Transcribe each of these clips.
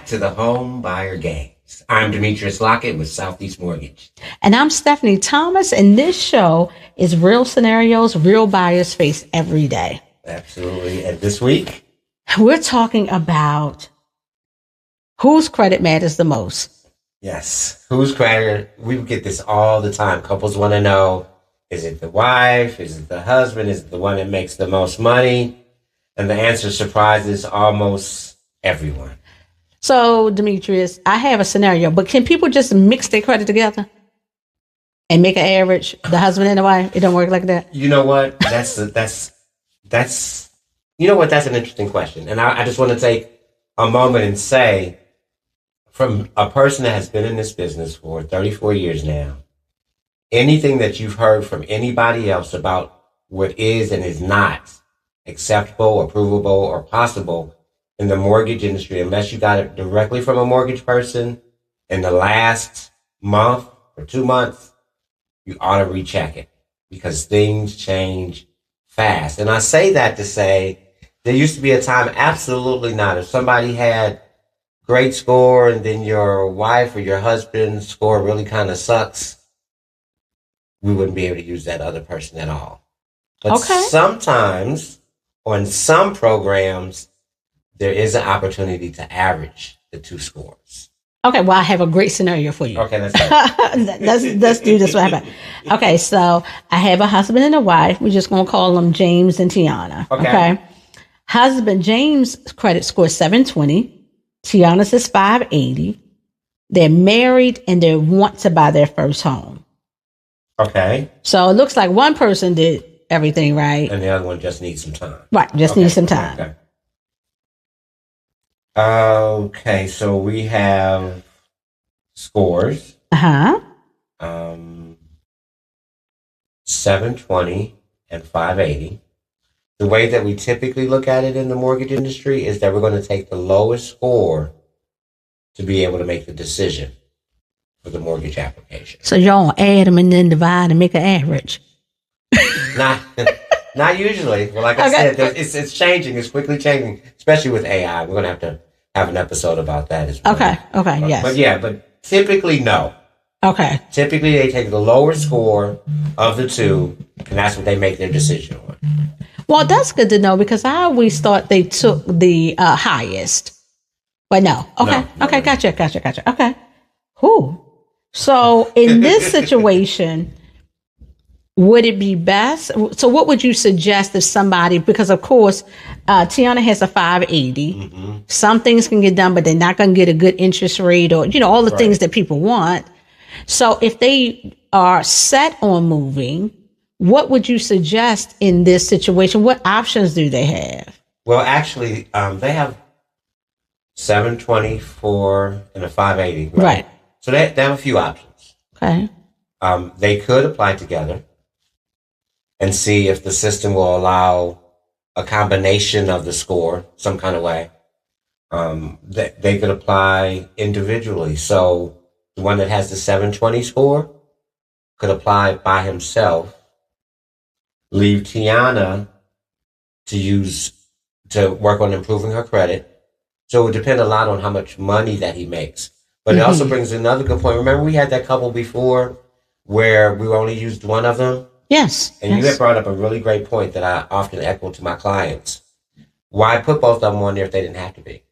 to the Homebuyer Games. I'm Demetrius Lockett with Southeast Mortgage. And I'm Stephanie Thomas, and this show is real scenarios real buyers face every day. Absolutely. And this week, we're talking about whose credit matters the most. Yes. Whose credit? We get this all the time. Couples want to know, is it the wife? Is it the husband? Is it the one that makes the most money? And the answer surprises almost everyone. So, Demetrius, I have a scenario, but can people just mix their credit together and make an average, the husband and the wife? It don't work like that. You know what? That's you know what? That's an interesting question. And I just want to take a moment and say, from a person that has been in this business for 34 years now, anything that you've heard from anybody else about what is and is not acceptable, approvable, or possible in the mortgage industry, unless you got it directly from a mortgage person in the last month or 2 months, you ought to recheck it because things change fast. And I say that to say there used to be a time, absolutely not. If somebody had great score and then your wife or your husband's score really kind of sucks, we wouldn't be able to use that other person at all. But sometimes on some programs, there is an opportunity to average the two scores. Okay, well, I have a great scenario for you. Okay, let's do this. What happened? Okay, so I have a husband and a wife. We're just going to call them James and Tiana. Okay. Husband James' credit score is 720. Tiana's is 580. They're married and they want to buy their first home. Okay. So it looks like one person did everything right. And the other one just needs some time. Right, just needs some time. Okay. Okay, so we have scores. 720 and 580. The way that we typically look at it in the mortgage industry is that we're going to take the lowest score to be able to make the decision for the mortgage application. So y'all add them and then divide and make an average. Not usually. Well, like I said, it's changing. It's quickly changing, especially with AI. We're going to have an episode about that as well. Okay, yes. But typically, no. Okay. Typically, they take the lower score of the two, and that's what they make their decision on. Well, that's good to know because I always thought they took the highest. But no. Okay. No. Gotcha. Okay. Who? So in this situation, would it be best? So what would you suggest if somebody, because of course, Tiana has a 580. Mm-hmm. Some things can get done, but they're not going to get a good interest rate or, all the things that people want. So if they are set on moving, what would you suggest in this situation? What options do they have? Well, actually, they have 724 and a 580. Right. So they have a few options. Okay. They could apply together and see if the system will allow a combination of the score some kind of way. They could apply individually. So the one that has the 720 score could apply by himself, leave Tiana to work on improving her credit. So it would depend a lot on how much money that he makes. But it also brings another good point. Remember we had that couple before where we only used one of them? Yes. And you had brought up a really great point that I often echo to my clients. Why put both of them on there if they didn't have to be?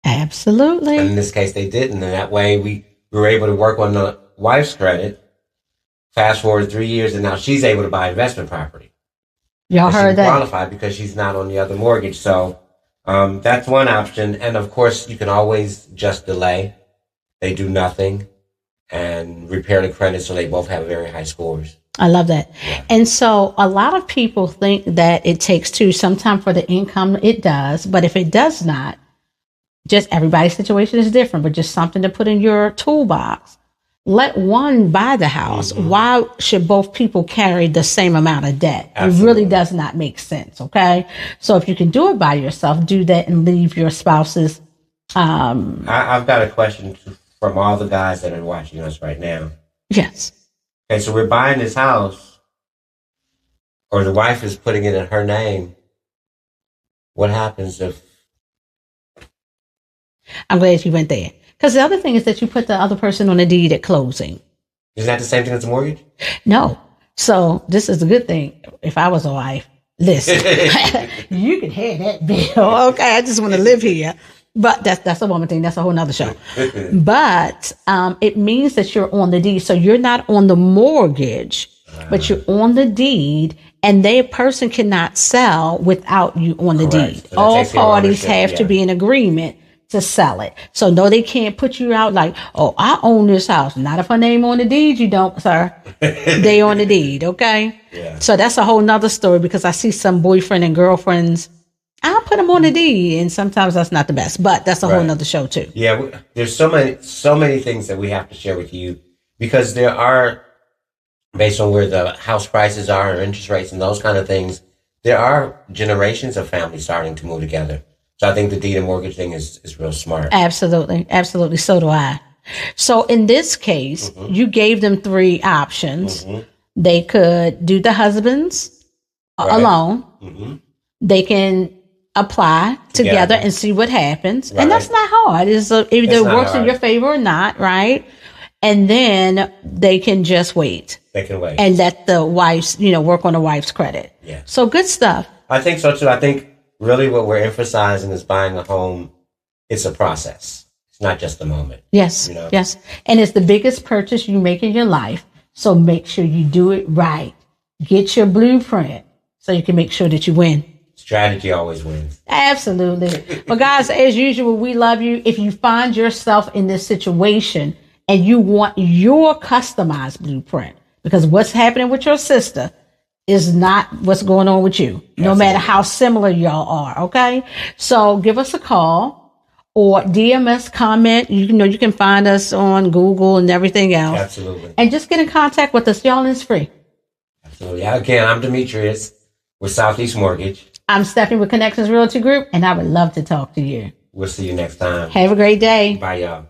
Absolutely. And in this case, they didn't. And that way we were able to work on the wife's credit. Fast forward 3 years, and now she's able to buy investment property. Y'all heard that? Qualified because she's not on the other mortgage. So that's one option. And of course, you can always just delay. They do nothing and repair the credit so they both have very high scores. I love that. Yeah. And so a lot of people think that it takes two. Sometimes for the income, it does. But if it does not, just everybody's situation is different, but just something to put in your toolbox. Let one buy the house. Mm-hmm. Why should both people carry the same amount of debt? Absolutely. It really does not make sense. Okay. So if you can do it by yourself, do that and leave your spouses. I've got a question from all the guys that are watching us right now. Yes. Okay, so we're buying this house, or the wife is putting it in her name. What happens if I'm glad you went there. Because the other thing is that you put the other person on a deed at closing. Isn't that the same thing as a mortgage? No. So this is a good thing. If I was a wife, listen, you can have that bill. Okay, I just want to live here. But that's a woman thing. That's a whole nother show. But it means that you're on the deed. So you're not on the mortgage, but you're on the deed. And the person cannot sell without you on the deed. So all parties have to be in agreement to sell it. So no, they can't put you out like, oh, I own this house. Not if her name on the deed, you don't, sir. They on the deed, okay? Yeah. So that's a whole nother story because I see some boyfriend and girlfriends, I'll put them on the deed, and sometimes that's not the best, but that's a whole nother show too. Yeah, there's so many things that we have to share with you because there are, based on where the house prices are and interest rates and those kind of things, there are generations of families starting to move together. So I think the deed and mortgage thing is real smart. Absolutely. Absolutely. So do I. So in this case, you gave them 3 options. They could do the husband's alone. They can apply together and see what happens. And that's not hard. It's either it works in your favor or not, right? And then they can just wait. They can wait. And let the wife's, work on the wife's credit. Yeah. So good stuff. I think so too. I think really what we're emphasizing is buying a home. It's a process. It's not just a moment. Yes. Yes. And it's the biggest purchase you make in your life. So make sure you do it right. Get your blueprint so you can make sure that you win. Strategy always wins. Absolutely. Well, guys, as usual, we love you. If you find yourself in this situation and you want your customized blueprint, because what's happening with your sister is not what's going on with you, no matter how similar y'all are. Okay. So give us a call or DM us, comment. You can find us on Google and everything else. Absolutely. And just get in contact with us. Y'all, it's free. Absolutely. Again, I'm Demetrius with Southeast Mortgage. I'm Stephanie with Connections Realty Group, and I would love to talk to you. We'll see you next time. Have a great day. Bye, y'all.